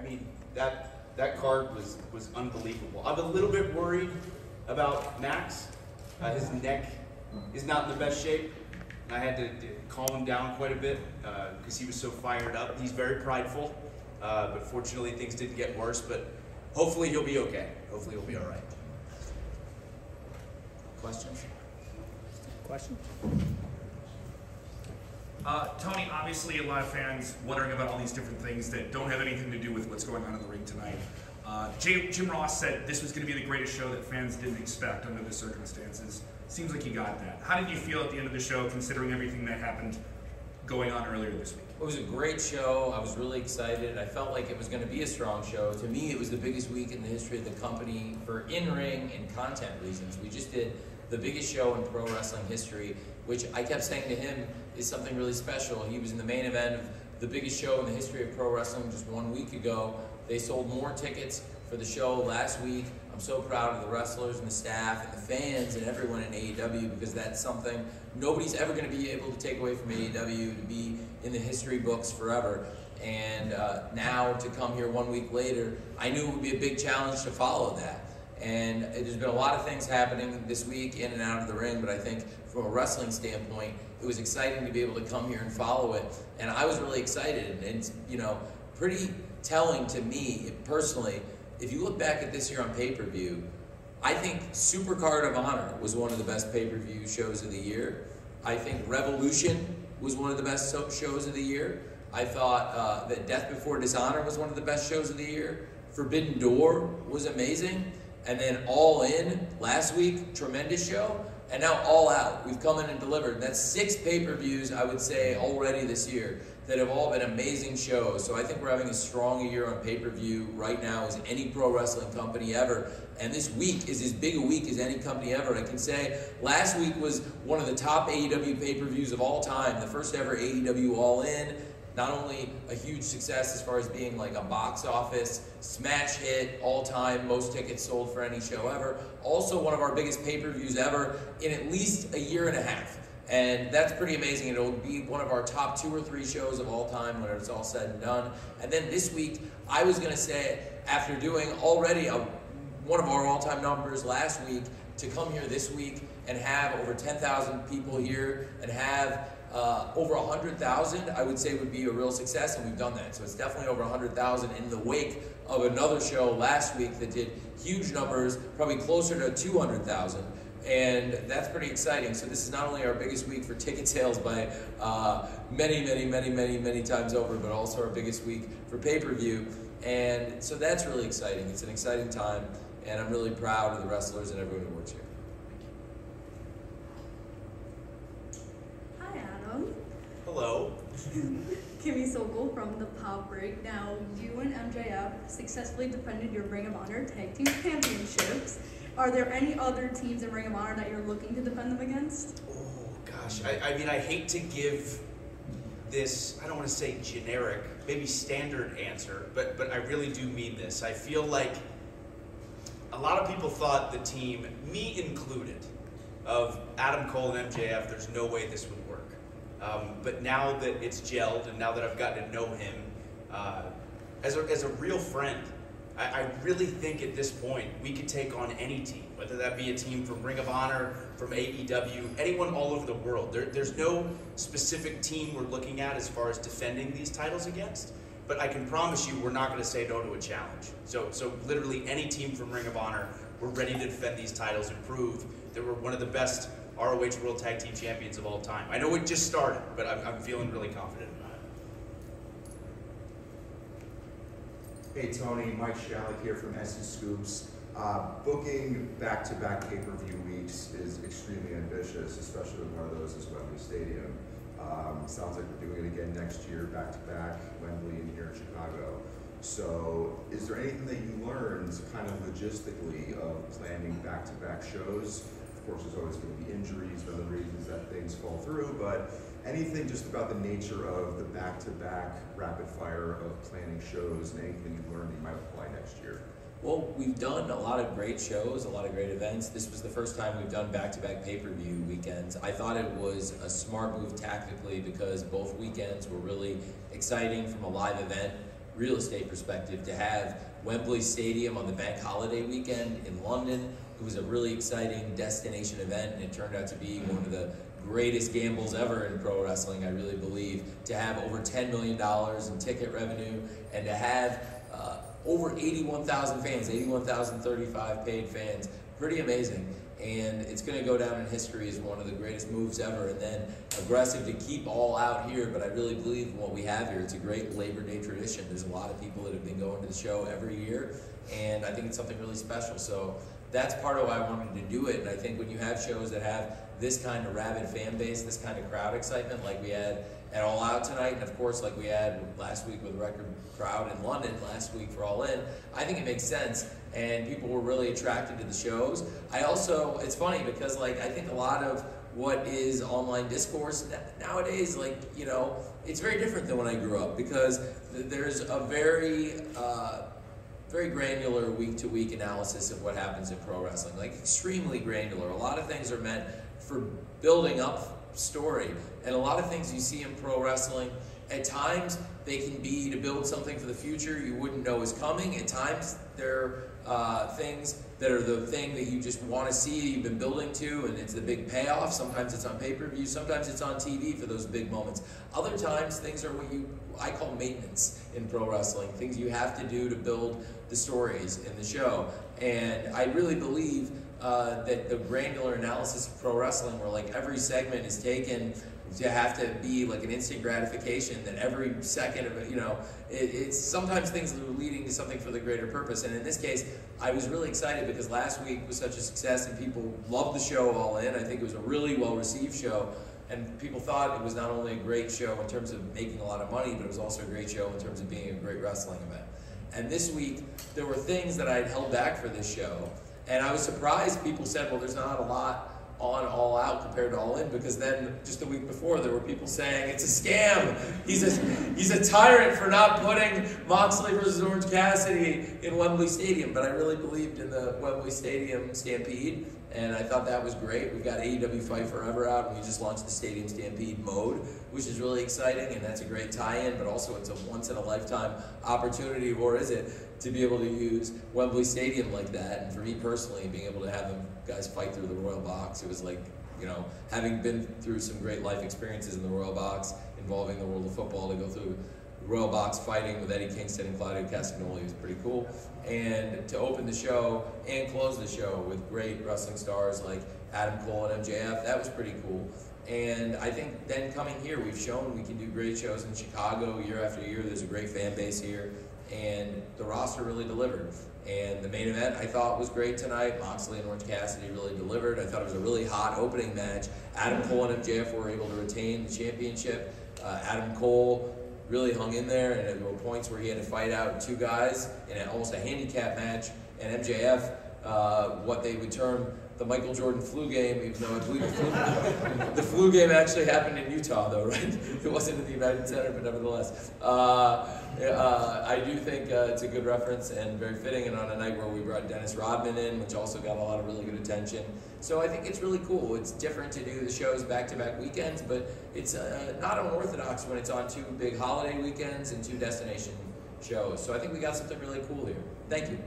I mean, that card was unbelievable. I'm a little bit worried about Max. His neck is not in the best shape. I had to calm him down quite a bit because he was so fired up. He's very prideful, but fortunately things didn't get worse. But hopefully he'll be okay. Hopefully he'll be all right. Questions? Question? Tony, obviously a lot of fans wondering about all these different things that don't have anything to do with what's going on in the ring tonight. Jim Ross said this was going to be the greatest show that fans didn't expect under the circumstances. Seems like you got that. How did you feel at the end of the show, considering everything that happened going on earlier this week? It was a great show. I was really excited. I felt like it was going to be a strong show. To me, it was the biggest week in the history of the company for in-ring and content reasons. We just did the biggest show in pro wrestling history, which I kept saying to him is something really special. He was in the main event of the biggest show in the history of pro wrestling just 1 week ago. They sold more tickets for the show last week. I'm so proud of the wrestlers and the staff and the fans and everyone in AEW because that's something nobody's ever going to be able to take away from AEW, to be in the history books forever. And now to come here 1 week later, I knew it would be a big challenge to follow that. And there's been a lot of things happening this week in and out of the ring, but I think from a wrestling standpoint, it was exciting to be able to come here and follow it. And I was really excited. And it's, you know, pretty telling to me personally. If you look back at this year on pay-per-view, I think Supercard of Honor was one of the best pay-per-view shows of the year. I think Revolution was one of the best shows of the year. I thought that Death Before Dishonor was one of the best shows of the year. Forbidden Door was amazing. And then All In last week, tremendous show. And now All Out, we've come in and delivered. And that's 6 pay-per-views, I would say, already this year that have all been amazing shows. So I think we're having as strong a year on pay-per-view right now as any pro wrestling company ever. And this week is as big a week as any company ever. I can say last week was one of the top AEW pay-per-views of all time. The first ever AEW All In. Not only a huge success as far as being like a box office smash hit, all-time, most tickets sold for any show ever. Also one of our biggest pay-per-views ever in at least a year and a half. And that's pretty amazing. It'll be one of our top 2 or 3 shows of all time when it's all said and done. And then this week, I was going to say, after doing already one of our all-time numbers last week, to come here this week and have over 10,000 people here and have over 100,000, I would say would be a real success, and we've done that. So it's definitely over 100,000 in the wake of another show last week that did huge numbers, probably closer to 200,000. And that's pretty exciting. So this is not only our biggest week for ticket sales by many times over, but also our biggest week for pay-per-view. And so that's really exciting. It's an exciting time, and I'm really proud of the wrestlers and everyone who works here. Hi, Adam. Hello. Kimmy Sokol from The Pop Break. Now, you and MJF successfully defended your Ring of Honor Tag Team Championships. Are there any other teams in Ring of Honor that you're looking to defend them against? Oh, gosh. I mean, I hate to give this, I don't want to say generic, maybe standard answer, but I really do mean this. I feel like a lot of people thought the team, me included, of Adam Cole and MJF, there's no way this would work. But now that it's gelled and now that I've gotten to know him as a real friend, I really think at this point we could take on any team, whether that be a team from Ring of Honor, from AEW, anyone all over the world. There's no specific team we're looking at as far as defending these titles against, but I can promise you we're not going to say no to a challenge. So literally any team from Ring of Honor, we're ready to defend these titles and prove that we're one of the best ROH World Tag Team Champions of all time. I know it just started, but I'm feeling really confident about it. Hey Tony, Mike Shalik here from SE Scoops. Booking back-to-back pay-per-view weeks is extremely ambitious, especially with one of those as Wembley Stadium. Sounds like we're doing it again next year, back-to-back, Wembley and here in Chicago. So is there anything that you learned kind of logistically of planning back-to-back shows? Of course, there's always going to be injuries and other reasons that things fall through, but anything just about the nature of the back-to-back rapid fire of planning shows and anything you learned that you might apply next year? Well, we've done a lot of great shows, a lot of great events. This was the first time we've done back-to-back pay-per-view weekends. I thought it was a smart move tactically because both weekends were really exciting from a live event real estate perspective, to have Wembley Stadium on the bank holiday weekend in London. It was a really exciting destination event, and it turned out to be one of the greatest gambles ever in pro wrestling, I really believe, to have over $10 million in ticket revenue, and to have over 81,000 fans, 81,035 paid fans. Pretty amazing. And it's going to go down in history as one of the greatest moves ever. And then aggressive to keep All Out here, but I really believe in what we have here. It's a great Labor Day tradition. There's a lot of people that have been going to the show every year, and I think it's something really special. So that's part of why I wanted to do it. And I think when you have shows that have this kind of rabid fan base, this kind of crowd excitement, like we had at All Out tonight, and of course like we had last week with record crowd in London last week for All In, I think it makes sense, and people were really attracted to the shows. I also, it's funny because like I think a lot of what is online discourse nowadays, like, you know, it's very different than when I grew up, because there's a very granular week-to-week analysis of what happens in pro wrestling, like extremely granular. A lot of things are meant for building up story, and a lot of things you see in pro wrestling, at times they can be to build something for the future you wouldn't know is coming. At times they're things that are the thing that you just want to see, you've been building to, and it's the big payoff. Sometimes it's on pay-per-view, sometimes it's on TV for those big moments. Other times things are what I call maintenance in pro wrestling, things you have to do to build the stories in the show. And I really believe that the granular analysis of pro wrestling, where like every segment is taken to have to be like an instant gratification, that every second of it, you know, it's sometimes things that are leading to something for the greater purpose. And in this case, I was really excited because last week was such a success and people loved the show All In. I think it was a really well-received show, and people thought it was not only a great show in terms of making a lot of money, but it was also a great show in terms of being a great wrestling event. And this week, there were things that I had held back for this show, and I was surprised people said, well, there's not a lot on All Out compared to All In, because then just the week before there were people saying it's a scam. He's a tyrant for not putting Moxley versus Orange Cassidy in Wembley Stadium. But I really believed in the Wembley Stadium Stampede, and I thought that was great. We've got AEW Fight Forever out, and we just launched the Stadium Stampede mode, which is really exciting, and that's a great tie-in, but also it's a once-in-a-lifetime opportunity, or is it, to be able to use Wembley Stadium like that. And for me personally, being able to have them guys fight through the Royal Box, it was like, you know, having been through some great life experiences in the Royal Box involving the world of football, to go through the Royal Box fighting with Eddie Kingston and Claudio Castagnoli was pretty cool. And to open the show and close the show with great wrestling stars like Adam Cole and MJF, that was pretty cool. And I think then coming here, we've shown we can do great shows in Chicago year after year. There's a great fan base here, and the roster really delivered. And the main event I thought was great tonight. Moxley and Orange Cassidy really delivered. I thought it was a really hot opening match. Adam Cole and MJF were able to retain the championship. Adam Cole really hung in there, and there were points where he had to fight out two guys in almost a handicap match. And MJF, what they would term the Michael Jordan flu game, even though I believe the flu game actually happened in Utah, though, right? It wasn't in the United Center, but nevertheless. I do think it's a good reference and very fitting, and on a night where we brought Dennis Rodman in, which also got a lot of really good attention. So I think it's really cool. It's different to do the shows back-to-back weekends, but it's not unorthodox when it's on two big holiday weekends and two destination shows. So I think we got something really cool here. Thank you.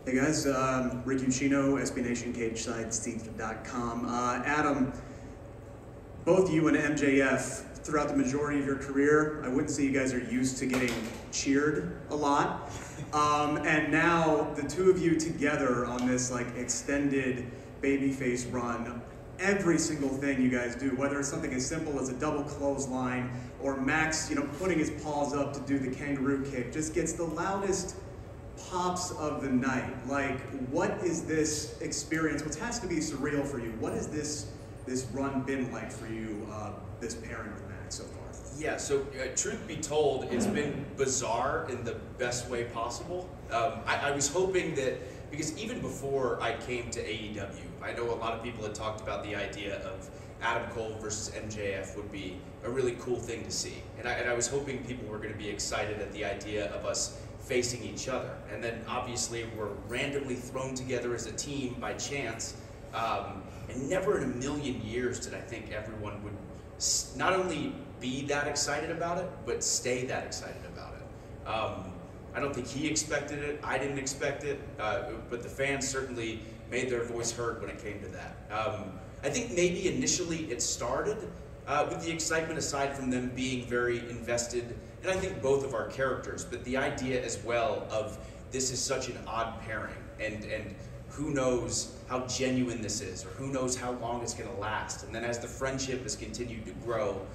Hey guys, Rick Ucchino, SB Nation, CageSideSeats.com. Adam, both you and MJF, throughout the majority of your career, I wouldn't say you guys are used to getting cheered a lot. And now the two of you together on this like extended babyface run, every single thing you guys do, whether it's something as simple as a double clothesline or Max, you know, putting his paws up to do the kangaroo kick, just gets the loudest pops of the night. Like, what is this experience? What has to be surreal for you? What has this run been like for you, this pairing with Max so far? Yeah, so truth be told, it's been bizarre in the best way possible. I was hoping that, because even before I came to AEW, I know a lot of people had talked about the idea of Adam Cole versus MJF would be a really cool thing to see. And I was hoping people were going to be excited at the idea of us facing each other. And then obviously we're randomly thrown together as a team by chance. And never in a million years did I think everyone would not only be that excited about it, but stay that excited about it. I don't think he expected it. I didn't expect it, but the fans certainly made their voice heard when it came to that. I think maybe initially it started with the excitement, aside from them being very invested, and I think both of our characters, but the idea as well of this is such an odd pairing, and who knows how genuine this is, or who knows how long it's going to last. And then as the friendship has continued to grow,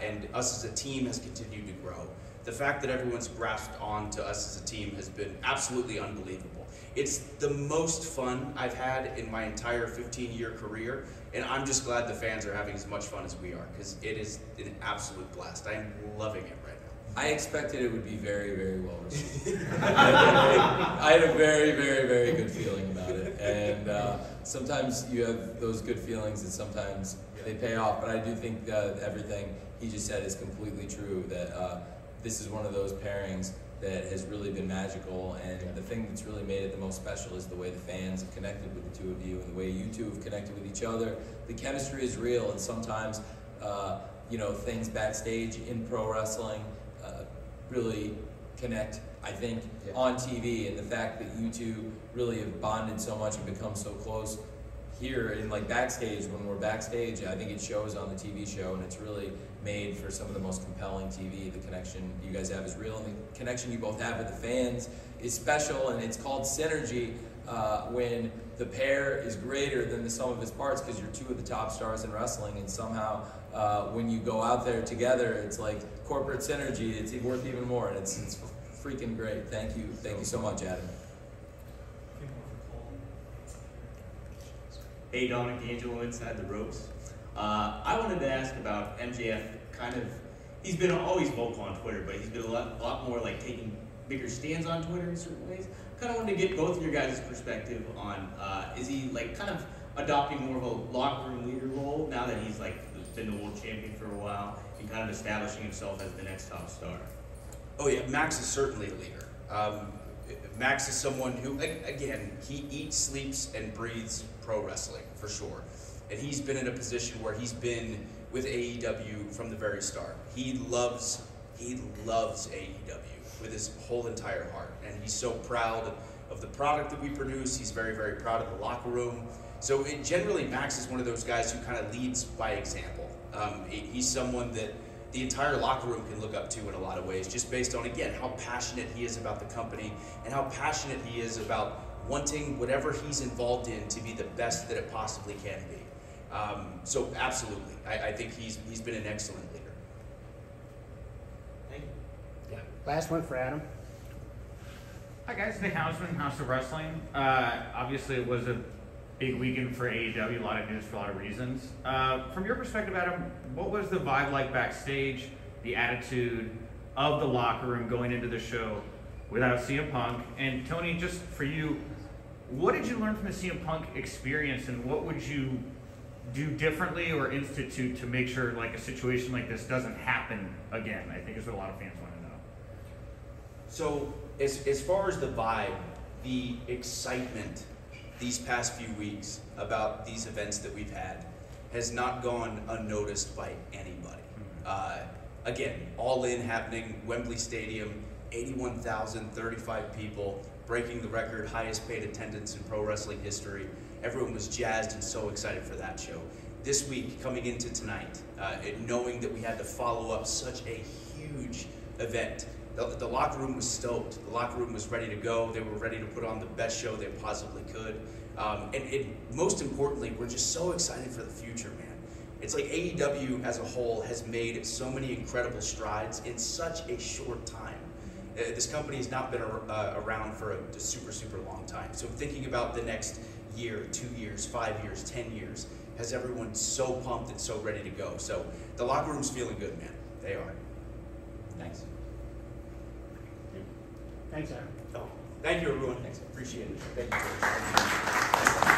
and us as a team has continued to grow, the fact that everyone's grasped on to us as a team has been absolutely unbelievable. It's the most fun I've had in my entire 15-year career, and I'm just glad the fans are having as much fun as we are, because it is an absolute blast. I am loving it right now. I expected it would be very, very well received. I had a very, very, very good feeling about it, and sometimes you have those good feelings, and sometimes they pay off. But I do think that everything he just said is completely true. That this is one of those pairings that has really been magical, and the thing that's really made it the most special is the way the fans have connected with the two of you, and the way you two have connected with each other. The chemistry is real, and sometimes things backstage in pro wrestling really connect, I think, on TV, and the fact that you two really have bonded so much and become so close here in backstage, when we're backstage, I think it shows on the TV show, and it's really made for some of the most compelling TV. The connection you guys have is real, and the connection you both have with the fans is special, and it's called synergy when the pair is greater than the sum of its parts, because you're two of the top stars in wrestling, and somehow when you go out there together, it's like corporate synergy. It's worth even more, and it's freaking great. Thank you so much, Adam. Hey, Dominic D'Angelo inside the ropes. I wanted to ask about MJF. He's been always vocal on Twitter, but he's been a lot more taking bigger stands on Twitter in certain ways. Kind of wanted to get both of your guys' perspective on, is he kind of adopting more of a locker room leader role now that he's been the world champion for a while, and kind of establishing himself as the next top star? Oh yeah, Max is certainly a leader. Max is someone who, again, he eats, sleeps, and breathes pro wrestling, for sure. And he's been in a position where he's been with AEW from the very start. He loves AEW with his whole entire heart. And he's so proud of the product that we produce. He's very, very proud of the locker room. So generally, Max is one of those guys who kind of leads by example. He's someone that the entire locker room can look up to in a lot of ways, just based on, again, how passionate he is about the company and how passionate he is about wanting whatever he's involved in to be the best that it possibly can be. So absolutely, I think he's been an excellent leader. Thank you. Yeah. Last one for Adam. Hi guys, Nick Hausman, House of Wrestling. Obviously it was a big weekend for AEW, a lot of news for a lot of reasons. From your perspective, Adam, what was the vibe like backstage, the attitude of the locker room going into the show without CM Punk? And Tony, just for you, what did you learn from the CM Punk experience, and what would you do differently or institute to make sure a situation like this doesn't happen again? I think is what a lot of fans want to know. So as far as the vibe, the excitement these past few weeks about these events that we've had has not gone unnoticed by anybody. Again, All In happening, Wembley Stadium, 81,035 people, breaking the record, highest paid attendance in pro wrestling history. Everyone was jazzed and so excited for that show. This week, coming into tonight, knowing that we had to follow up such a huge event, the locker room was stoked. The locker room was ready to go. They were ready to put on the best show they possibly could. And most importantly, we're just so excited for the future, man. It's like AEW as a whole has made so many incredible strides in such a short time. This company has not been around for a super, super long time. So thinking about the next year, 2 years, 5 years, 10 years, has everyone so pumped and so ready to go. So the locker room's feeling good, man. They are. Thanks. Thanks, Adam. Thank you, everyone. Thanks. Appreciate it. Thank you.